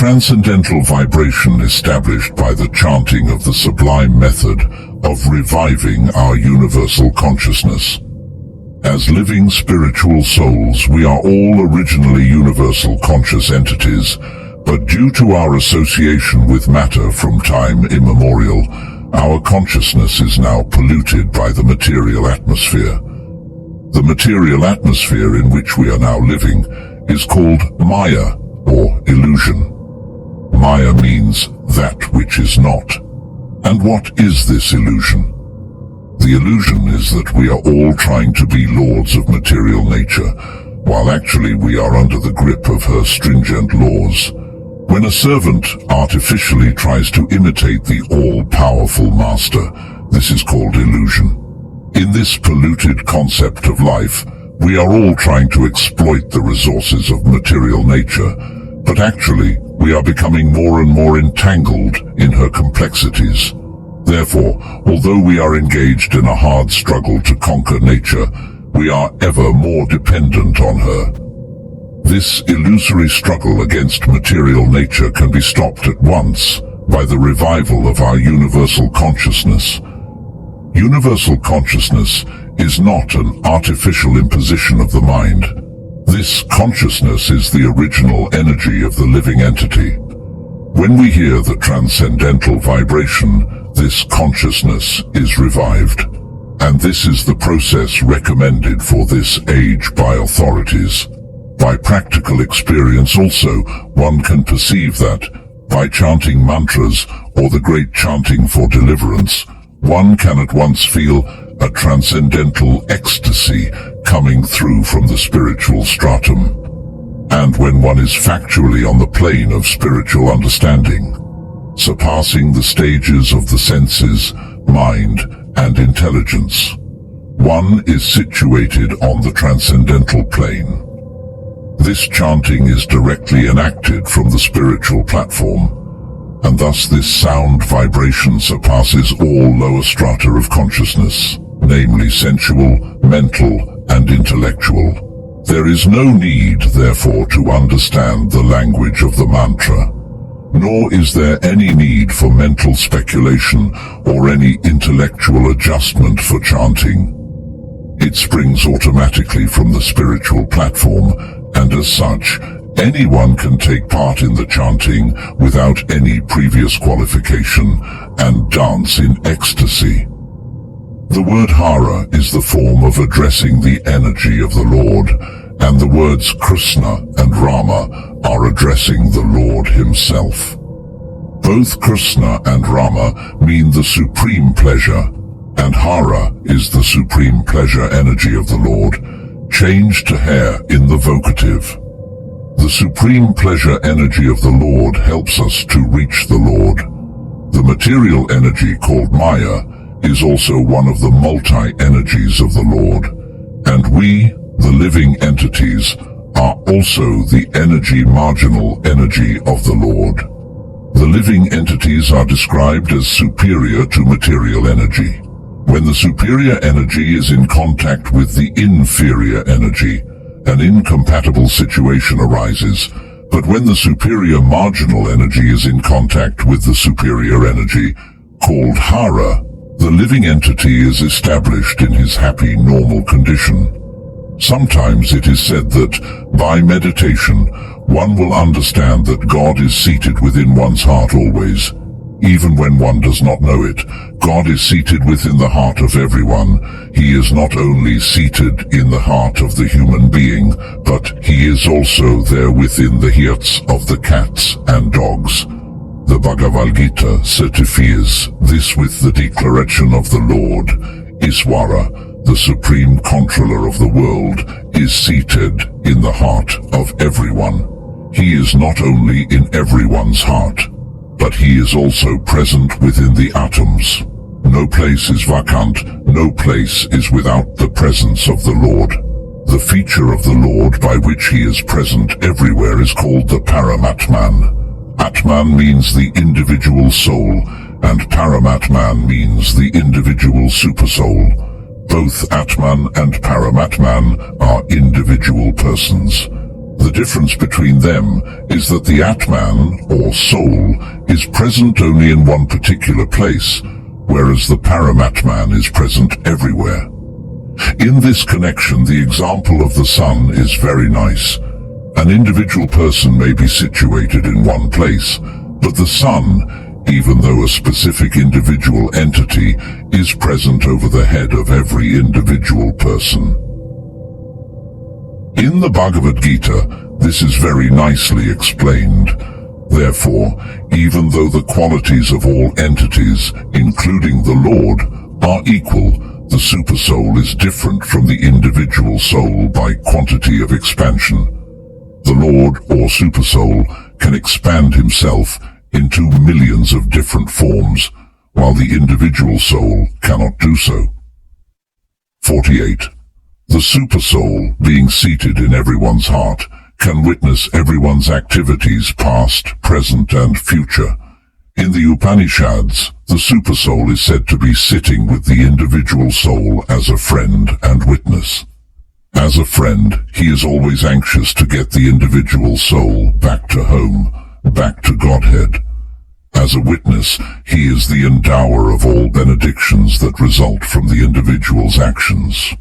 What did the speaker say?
transcendental vibration established by the chanting of the sublime method of reviving our universal consciousness. As living spiritual souls, we are all originally universal conscious entities, but due to our association with matter from time immemorial, our consciousness is now polluted by the material atmosphere. The material atmosphere in which we are now living is called Maya, or illusion. Maya means that which is not. And what is this illusion? The illusion is that we are all trying to be lords of material nature, while actually we are under the grip of her stringent laws. When a servant artificially tries to imitate the all-powerful master, this is called illusion. In this polluted concept of life, we are all trying to exploit the resources of material nature, but actually we are becoming more and more entangled in her complexities. Therefore, although we are engaged in a hard struggle to conquer nature, we are ever more dependent on her. This illusory struggle against material nature can be stopped at once by the revival of our universal consciousness. Universal consciousness is not an artificial imposition of the mind. This consciousness is the original energy of the living entity. When we hear the transcendental vibration, this consciousness is revived. And this is the process recommended for this age by authorities. By practical experience also, one can perceive that, by chanting mantras or the great chanting for deliverance, one can at once feel a transcendental ecstasy coming through from the spiritual stratum. And when one is factually on the plane of spiritual understanding, surpassing the stages of the senses, mind, and intelligence, one is situated on the transcendental plane. This chanting is directly enacted from the spiritual platform, and thus this sound vibration surpasses all lower strata of consciousness, namely sensual, mental, and intellectual. There is no need, therefore, to understand the language of the mantra, nor is there any need for mental speculation or any intellectual adjustment for chanting. It springs automatically from the spiritual platform, and as such, anyone can take part in the chanting without any previous qualification and dance in ecstasy. The word Hara is the form of addressing the energy of the Lord, and the words Krishna and Rama are addressing the Lord himself. Both Krishna and Rama mean the supreme pleasure, and Hara is the supreme pleasure energy of the Lord, changed to hair in the vocative. The supreme pleasure energy of the Lord helps us to reach the Lord. The material energy called Maya is also one of the multi-energies of the Lord, and we, the living entities, are also the energy marginal energy of the Lord. The living entities are described as superior to material energy. When the superior energy is in contact with the inferior energy, an incompatible situation arises, but when the superior marginal energy is in contact with the superior energy, called Hara, the living entity is established in his happy normal condition. Sometimes it is said that, by meditation, one will understand that God is seated within one's heart always. Even when one does not know it, God is seated within the heart of everyone. He is not only seated in the heart of the human being, but he is also there within the hearts of the cats and dogs. The Bhagavad Gita certifies this with the declaration of the Lord. Iswara, the supreme controller of the world, is seated in the heart of everyone. He is not only in everyone's heart, but he is also present within the atoms. No place is vacant, no place is without the presence of the Lord. The feature of the Lord by which he is present everywhere is called the Paramatman. Atman means the individual soul, and Paramatman means the individual supersoul. Both Atman and Paramatman are individual persons. The difference between them is that the Atman, or soul, is present only in one particular place, whereas the Paramatman is present everywhere. In this connection, the example of the sun is very nice. An individual person may be situated in one place, but the sun, even though a specific individual entity, is present over the head of every individual person. In the Bhagavad Gita, this is very nicely explained. Therefore, even though the qualities of all entities, including the Lord, are equal, the Supersoul is different from the individual soul by quantity of expansion. The Lord, or Supersoul, can expand himself into millions of different forms, while the individual soul cannot do so. 48. The Supersoul, being seated in everyone's heart, can witness everyone's activities past, present, and future. In the Upanishads, the Supersoul is said to be sitting with the individual soul as a friend and witness. As a friend, he is always anxious to get the individual soul back to home, back to Godhead. As a witness, he is the endower of all benedictions that result from the individual's actions.